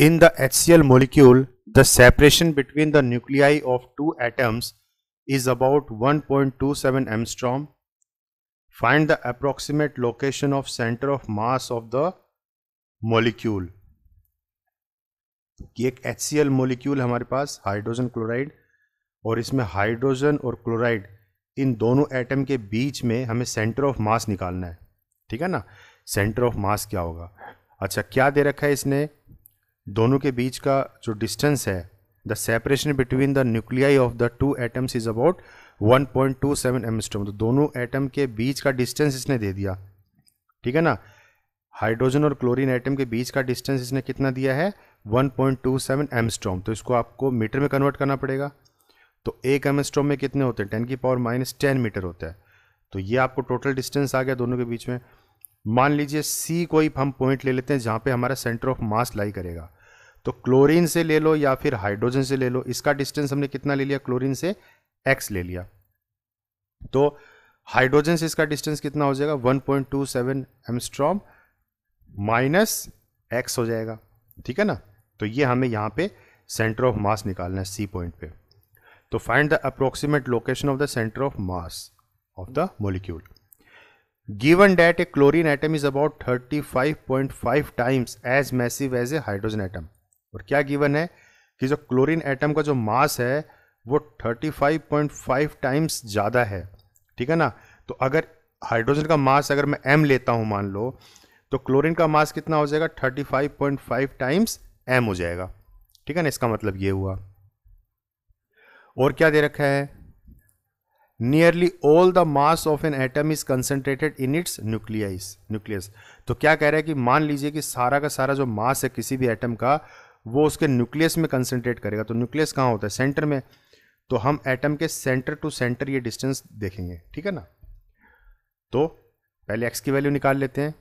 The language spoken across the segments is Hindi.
In the HCl molecule, the separation between the nuclei of two atoms is about 1.27 angstrom. Find the approximate location of center of mass of the molecule. कि एक HCl मोलिक्यूल हमारे पास हाइड्रोजन क्लोराइड, और इसमें हाइड्रोजन और क्लोराइड इन दोनों एटम के बीच में हमें सेंटर ऑफ मास निकालना है. ठीक है ना. सेंटर ऑफ मास क्या होगा? अच्छा, क्या दे रखा है इसने? दोनों के बीच का जो डिस्टेंस है, the separation between the nuclei of the two atoms is about 1.27 angstrom. तो दोनों एटम के बीच का डिस्टेंस इसने दे दिया. ठीक है ना. हाइड्रोजन और क्लोरीन एटम के बीच का डिस्टेंस इसने कितना दिया है? 1.27 एंगस्ट्रॉम. तो इसको आपको मीटर में कन्वर्ट करना पड़ेगा. तो एक एंगस्ट्रॉम में कितने होते हैं? 10⁻⁻10 मीटर होता है. तो ये आपको टोटल डिस्टेंस आ गया दोनों के बीच में. मान लीजिए सी कोई हम पॉइंट ले लेते हैं जहाँ पे हमारा सेंटर ऑफ मास लाई करेगा. तो क्लोरीन से ले लो या फिर हाइड्रोजन से ले लो, इसका डिस्टेंस हमने कितना ले लिया? क्लोरीन से x ले लिया. तो हाइड्रोजन से इसका डिस्टेंस कितना हो जाएगा? 1.27 एंगस्ट्रॉम माइनस x हो जाएगा. ठीक है ना. तो ये हमें यहाँ पे सेंटर ऑफ मास निकालना है सी पॉइंट पे. तो find the approximate location of the centre of mass of the molecule. Given that a chlorine atom is about 35.5 times as massive as a hydrogen atom. और क्या गिवन है कि जो क्लोरीन एटम का जो मास है वो 35.5 टाइम्स ज़्यादा है. ठीक है ना. तो अगर हाइड्रोजन का मास अगर मैं m लेता हूँ मान लो, तो क्लोरीन का मास कितना हो जाएगा? 35.5 टाइम्स m हो जाएगा. ठीक है ना. इसका मतलब ये हुआ. और क्या दे रखा है? Nearly all the mass of an atom is concentrated in its nucleus. तो क्या कह रहा है कि मान लीजिए कि सारा का सारा जो मास है किसी भी एटम का वो उसके न्यूक्लियस में कंसंट्रेट करेगा. तो न्यूक्लियस कहाँ होता है? सेंटर में. तो हम एटम के सेंटर टू सेंटर ये डिस्टेंस देखेंगे. ठीक है ना. तो पहले x की वैल्यू निकाल लेते हैं.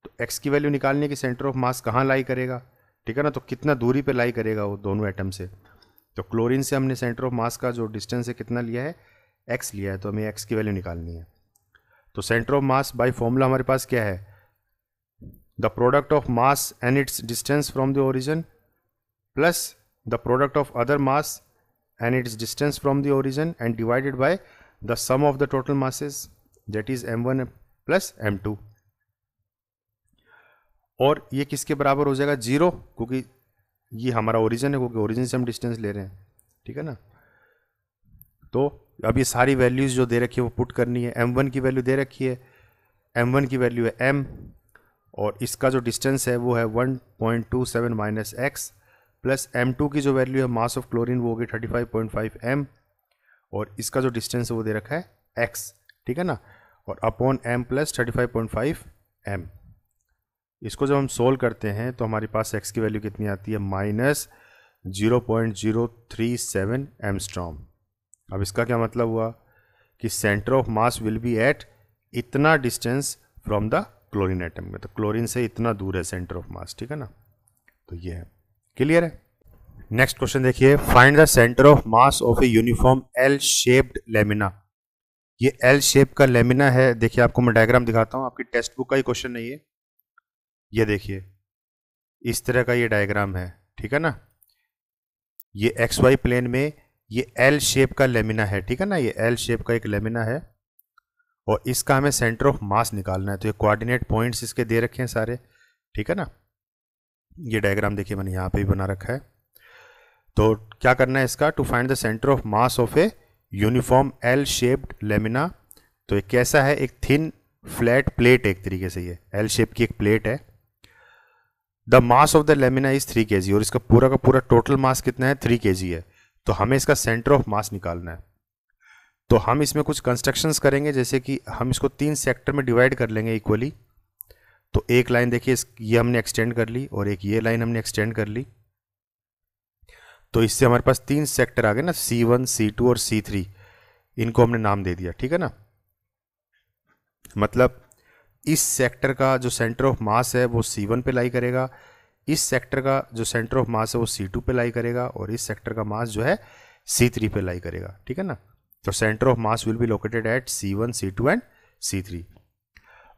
तो x की वैल्यू निकालने की सेंटर ऑफ मास कहाँ लाई करेगा? ठीक है ना. तो कितना दूरी पे लाई करेगा वो दोनों एटम से? तो क्लोरीन से हमने सेंटर ऑफ मास का जो डिस्टेंस है कितना लिया है? x लिया है. तो हमें x की वैल्यू निकालनी है. तो centre of mass by formula हमारे पास क्या है? The product of mass and its distance from the origin plus the product of other mass and its distance from the origin and divided by the sum of the total masses that is m1 plus m2. और ये किसके बराबर हो जाएगा? 0, क्योंकि ये हमारा ओरिजिन है, क्योंकि ओरिजिन से हम डिस्टेंस ले रहे हैं. ठीक है ना. तो अब ये सारी वैल्यूज जो दे रखी है वो पुट करनी है. m1 की वैल्यू दे रखी है, m1 की वैल्यू है m, और इसका जो डिस्टेंस है वो है 1.27 माइनस x, प्लस m2 की जो वैल्यू है मास ऑफ क्लोरीन वो होगी 35.5 m, और इसका जो डिस्टेंस है वो दे रखा है x. ठीक है ना. और अपॉन m प्लस 35.5 m. इसको जब हम सोल्व करते हैं तो हमारे पास x की वैल्यू कितनी आती है? Minus 0.037 angstrom. अब इसका क्या मतलब हुआ? कि centre of mass will be at इतना distance from the chlorine atom में. तो क्लोरीन से इतना दूर है सेंटर ऑफ मास. ठीक है ना. तो ये है. क्लियर है. नेक्स्ट क्वेश्चन देखिए. Find the centre of mass of a uniform L shaped lamina. ये एल शेप का लेमिना है. देखिए आपको मैं डायग्राम दिखाता हूँ, आपकी टेक्स्ट बुक का ही क्वेश्चन नहीं है. ये देखिए इस तरह का ये डायग्राम है. ठीक है ना. ये एक्स वाई प्लेन में ये एल शेप का लेमिना है. ठीक है ना. ये एल शेप का एक लेमिना है और इसका हमें सेंटर ऑफ मास निकालना है. तो ये कोऑर्डिनेट पॉइंट्स इसके दे रखे हैं सारे. ठीक है ना. ये डायग्राम देखिए मैंने यहाँ पे भी बना रखा है. तो क्या करना है इसका? To find the centre of mass of a uniform L shaped lamina. तो ये कैसा है? एक थिन फ्लैट प्लेट, एक तरीके से ये एल शेप की एक प्लेट है. The mass of the lamina is 3 kg, और इसका पूरा का पूरा टोटल मास कितना है? 3 kg है. तो हमें इसका सेंटर ऑफ मास निकालना है. तो हम इसमें कुछ कंस्ट्रक्शंस करेंगे, जैसे कि हम इसको 3 सेक्टर में डिवाइड कर लेंगे इक्वली. तो एक लाइन देखिए ये हमने एक्सटेंड कर ली, और एक ये लाइन हमने एक्सटेंड कर ली. तो इससे हमारे पास 3 सेक्टर आ गए ना, C1, C2 और C3. इनको हमने नाम दे दिया. ठीक है ना. मतलब इस सेक्टर का जो सेंटर ऑफ मास है वो C1 पे लाई करेगा, इस सेक्टर का जो सेंटर ऑफ मास है वो C2 पे लाई करेगा, और इस सेक्टर का मास जो है C3 पे लाई करेगा. ठीक है ना. तो centre of mass will be located at C1, C2 and C3.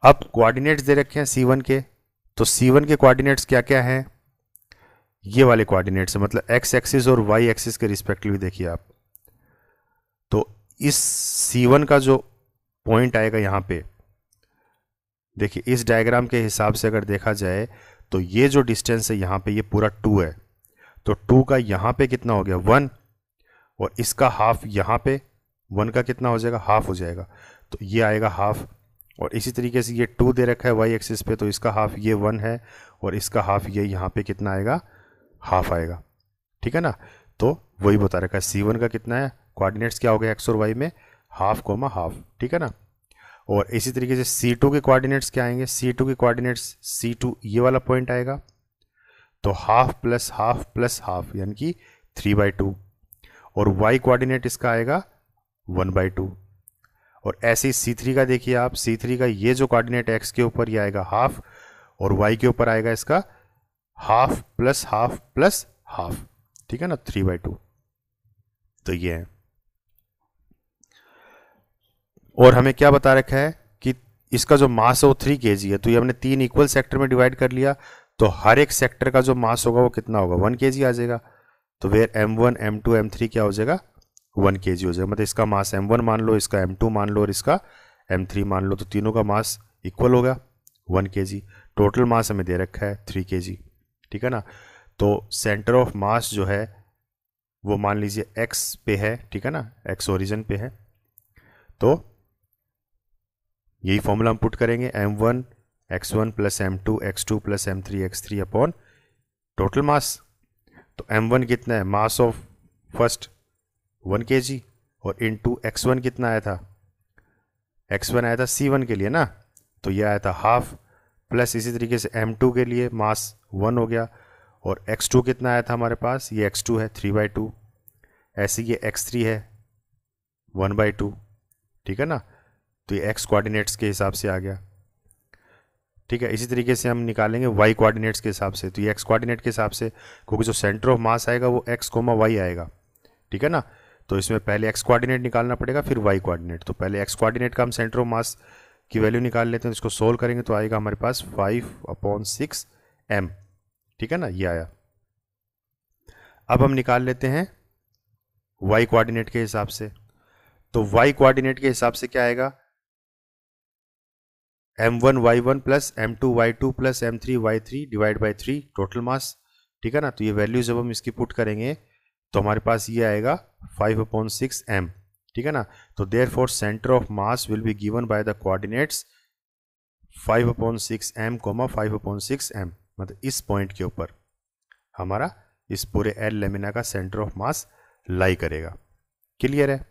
अब कोऑर्डिनेट्स दे रखे हैं C1 के, तो C1 के कोऑर्डिनेट्स क्या क्या हैं, ये वाले कोऑर्डिनेट्स है, मतलब एक्स एक्सिस और वाई एक्सिस के रिस्पेक्टिवली देखिए आप। तो इस C1 का जो पॉइंट आएगा यहाँ पे, देखिए इस डायग्राम के हिसाब से अगर देखा जाए तो ये जो डिस्टेंस है यहाँ पे ये पूरा 2 है, तो 2 का यहाँ पे कितना हो गया 1, और इसका हाफ यहाँ पे 1 का कितना हो जाएगा, हाफ हो जाएगा, तो ये आएगा हाफ। और इसी तरीके से ये 2 दे रखा है वाई एक्सिस पे, तो इसका हाफ ये 1 है, और इसका हाफ ये यहाँ पे कितना आएगा, हाफ आएगा, ठीक है ना। तो वही बता रखा है C1 का कितना है, कोऑर्डिनेट्स क्या हो गया एक्स और वाई में, हाफ कोमा हाफ, ठीक है ना। और इसी तरीके से C2 के कोऑर्डिनेट्स क्या आएंगे, C2 के कोऑर्डिनेट्स C2 ये वाला पॉइंट आएगा, तो हाफ प्लस हाफ यानी कि 3/2, और y कोऑर्डिनेट इसका आएगा 1/2। और ऐसे ही C3 का देखिए आप, C3 का ये जो कोऑर्डिनेट x के ऊपर ये आएगा हाफ, और y के ऊपर आएगा इसका हाफ प्लस हाफ, ठीक है ना, 3/2। तो ये है। और हमें क्या बता रखा है कि इसका जो मास है वो 3 kg है, तो ये हमने 3 इक्वल सेक्टर में डिवाइड कर लिया, तो हर एक सेक्टर का जो मास होगा वो कितना होगा, 1 kg आ जाएगा। तो वेयर M1 M2 M3 क्या हो जाएगा, 1 kg हो जाएगा, मतलब इसका मास M1 मान लो, इसका M2 मान लो और इसका M3 मान लो, तो तीनों का मास इक्वल होगा 1 kg। टोटल मास हमें दे रखा है 3 kg, ठीक है ना। तो सेंटर ऑफ मास जो है वो मान लीजिए x पे है, ठीक है ना, x ओरिजिन पे है, तो यही फॉर्मूला हम पुट करेंगे, M1 x1 plus M2 x2 plus M3 x3 upon total mass. तो M1 कितना है, मास ऑफ फर्स्ट 1 kg, और इनटू x1 कितना आया था, x1 आया था C1 के लिए ना, तो ये आया था हाफ, प्लस इसी तरीके से M2 के लिए मास 1 हो गया, और x2 कितना आया था हमारे पास, ये x2 है 3/2, ऐसे ये x3 है 1/2, ठीक है ना। तो ये x कोऑर्डिनेट्स के हिसाब से आ गया, ठीक है। इसी तरीके से हम निकालेंगे y कोऑर्डिनेट्स के हिसाब से, तो ये x कोऑर्डिनेट के हिसाब से, क्योंकि जो सेंटर ऑफ मास आएगा वो x, y आएगा, ठीक है ना। तो इसमें पहले x कोऑर्डिनेट निकालना पड़ेगा, फिर y कोऑर्डिनेट। तो पहले x कोऑर्डिनेट का हम सेंटर ऑफ मास की वैल्यू निकाल लेते हैं, तो इसको सोल्व करेंगे तो आएगा हमारे पास 5/6 m, ठीक है ना, ये आया। अब हम निकाल लेते हैं y कोऑर्डिनेट के हिसाब से, तो y कोऑर्डिनेट के हिसाब से क्या आएगा, M1 y1 plus M2 y2 plus M3 y3 divide by 3 total mass, ठीक है ना। तो ये वैल्यू जब हम इसकी पुट करेंगे तो हमारे पास ये आएगा 5/6 m, ठीक है ना। तो therefore centre of mass will be given by the coordinates 5/6 m, 5/6 m, मतलब इस पॉइंट के ऊपर हमारा इस पूरे एल लेमिना का सेंटर ऑफ मास लाई करेगा। क्लियर है।